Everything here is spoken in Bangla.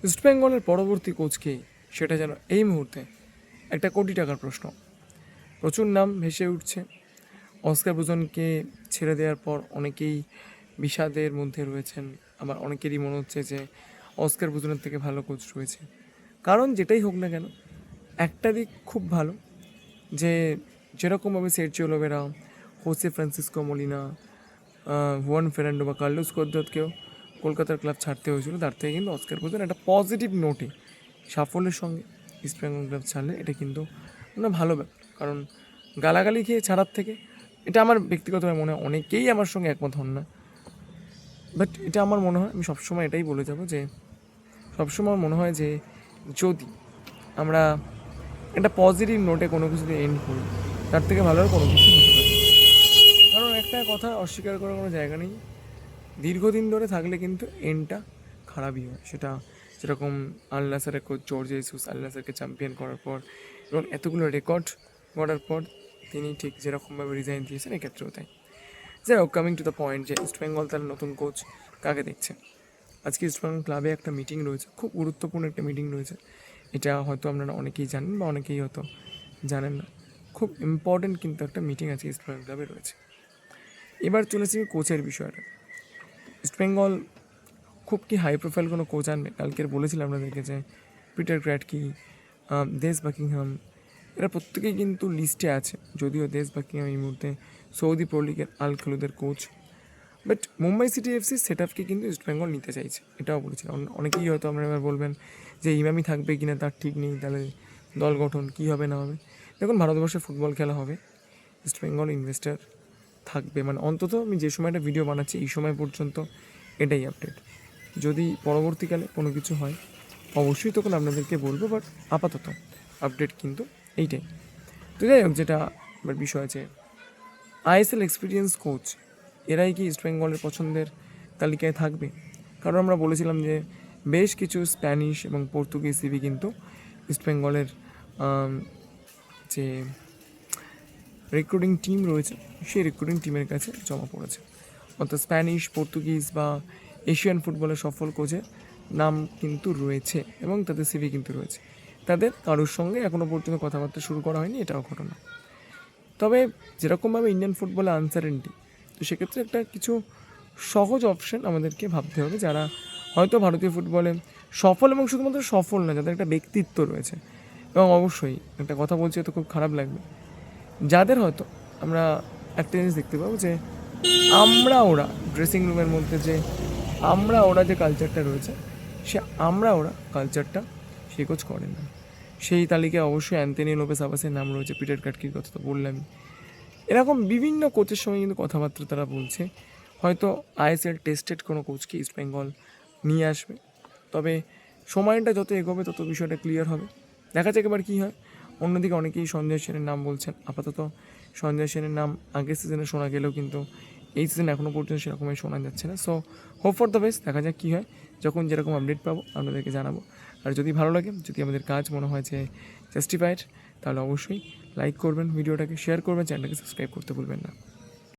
ইস্ট বেঙ্গলের পরবর্তী কোচ কে, সেটা যেন এই মুহূর্তে একটা কোটি টাকার প্রশ্ন। প্রচুর নাম ভেসে উঠছে। অস্কার ব্রুজনকে ছেড়ে দেওয়ার পর অনেকেই বিষাদের মধ্যে রয়েছেন, আবার অনেকেরই মনে হচ্ছে যে অস্কার ব্রুজনের থেকে ভালো কোচ রয়েছে। কারণ যেটাই হোক না কেন, একটা দিক খুব ভালো যে যেরকমভাবে Sergio Oliveira, Jose Francisco Molina, Juan Ferrando বা কার্লোস কোদ্রাতকেও কলকাতার ক্লাব ছাড়তে হয়েছিল, তার থেকে কিন্তু অস্কার ব্রুজন একটা পজিটিভ নোটে সাফল্যের সঙ্গে ইস্টবেঙ্গল ক্লাব ছাড়লে এটা কিন্তু মানে ভালো ব্যাপার। কারণ গালাগালি খেয়ে ছাড়ার থেকে, এটা আমার ব্যক্তিগতভাবে মনে হয়, অনেকেই আমার সঙ্গে একমত হন না, বাট এটা আমার মনে হয়, আমি সবসময় এটাই বলে যাব যে সবসময় মনে হয় যে যদি আমরা একটা পজিটিভ নোটে কোনো কিছুতে এন্ড করি, তার থেকে ভালো আর কোনো কিছু হতে পারে। কারণ একটা কথা অস্বীকার করার কোনো জায়গা নেই, দীর্ঘদিন ধরে থাকলে কিন্তু এন্ডটা খারাপই হয়। সেটা যেরকম আল নাসারের কোচ জর্জ জেসুস আল নাসারকে চ্যাম্পিয়ন করার পর এবং এতগুলো রেকর্ড করার পর তিনি ঠিক যেরকমভাবে রিজাইন দিয়েছেন, এক্ষেত্রেও তাই। যাই হোক, কামিং টু দ্য পয়েন্ট, যে ইস্টবেঙ্গল তার নতুন কোচ কাকে দেখছে। আজকে ইস্টবেঙ্গল ক্লাবে একটা মিটিং রয়েছে, খুব গুরুত্বপূর্ণ একটা মিটিং রয়েছে। এটা হয়তো আপনারা অনেকেই জানেন বা অনেকেই হয়তো জানেন না। খুব ইম্পর্টেন্ট কিন্তু একটা মিটিং আজকে ইস্টবেঙ্গল ক্লাবে রয়েছে। এবার চলেছি কোচের বিষয়টা। ইস্টবেঙ্গল খুব কি হাই প্রোফাইল কোনো কোচ আনবে? কালকের বলেছিলাম আপনাদেরকে যে পিটার ক্র্যাটকি, দেশ বাকিংহাম, এরা প্রত্যেকেই কিন্তু লিস্টে আছে। যদিও দেশ বাকিংহাম এই মুহূর্তে সৌদি প্রো লিগের আল খালুদের coach, but Mumbai city FC সেট আপকে কিন্তু ইস্টবেঙ্গল নিতে চাইছে, এটাও বলেছিলাম। অনেকেই হয়তো আপনারা এবার বলবেন যে ইমামি থাকবে কি না তার ঠিক নেই, তাহলে দল গঠন কী হবে না হবে। দেখুন, ভারতবর্ষে ফুটবল খেলা হবে, ইস্টবেঙ্গল ইনভেস্টার থাকবে, মানে অন্তত আমি যে সময়টা ভিডিও বানাচ্ছি এই সময় পর্যন্ত এটাই আপডেট। যদি পরবর্তীকালে কোনো কিছু হয় অবশ্যই তখন আপনাদেরকে বলবো, বাট আপাতত আপডেট কিন্তু এইটাই। তো যাই হোক, যেটা আমার বিষয় আছে, আইএসএল এক্সপিরিয়েন্স কোচ এরাই কি ইস্টবেঙ্গলের পছন্দের তালিকায় থাকবে? কারণ আমরা বলেছিলাম যে বেশ কিছু স্প্যানিশ এবং পর্তুগিজ সিভি কিন্তু ইস্টবেঙ্গলের যে রিক্রুটিং টিম রয়েছে সেই রিক্রুটিং টিমের কাছে জমা পড়েছে। অর্থাৎ স্প্যানিশ, পর্তুগিজ বা এশিয়ান ফুটবলের সফল কোচের নাম কিন্তু রয়েছে এবং তাদের সিভি কিন্তু রয়েছে। তাদের কারোর সঙ্গে এখনও পর্যন্ত কথাবার্তা শুরু করা হয়নি, এটাও ঘটনা। তবে যেরকমভাবে ইন্ডিয়ান ফুটবলে আনসারেন্টি, তো সেক্ষেত্রে একটা কিছু সহজ অপশান আমাদেরকে ভাবতে হবে, যারা হয়তো ভারতীয় ফুটবলে সফল এবং শুধুমাত্র সফল না, যাদের একটা ব্যক্তিত্ব রয়েছে। এবং অবশ্যই একটা কথা বলছি, হয়তো খুব খারাপ লাগবে, যাদের হয়তো আমরা একটা জিনিস দেখতে পাবো যে আমরা ওরা ড্রেসিং রুমের মধ্যে যে আমরা ওরা যে কালচারটা রয়েছে, সে আমরা ওরা কালচারটা সে কোচ করেন না। সেই তালিকায় অবশ্যই অ্যান্থনি লোপেস আবাসের নাম রয়েছে, পিটার ক্র্যাটকির কথা তো বললামই। এরকম বিভিন্ন কোচের সঙ্গে কিন্তু কথাবার্তা তারা বলছে। হয়তো আইএসএল টেস্টেড কোনো কোচকে ইস্টবেঙ্গল নিয়ে আসবে, তবে সময়টা যত এগোবে তত বিষয়টা ক্লিয়ার হবে। দেখা যাক এবার কী হয়। অন্যদিকে অনেকেই সঞ্জয় সেনের নাম বলছেন। আপাতত সঞ্জয় সেনের নাম আগের সিজনে শোনা গেলেও কিন্তু এই সিজনে এখনও পর্যন্ত সেরকমই শোনা যাচ্ছে না। So hope for the best, দেখা যাক কী হয়। যখন যেরকম আপডেট পাবো আপনাদেরকে জানাবো। আর যদি ভালো লাগে, যদি আমাদের কাজ মনে হয় যে জাস্টিফাইড, তাহলে অবশ্যই লাইক করবেন, ভিডিওটাকে শেয়ার করবেন, চ্যানেলটাকে সাবস্ক্রাইব করতে ভুলবেন না।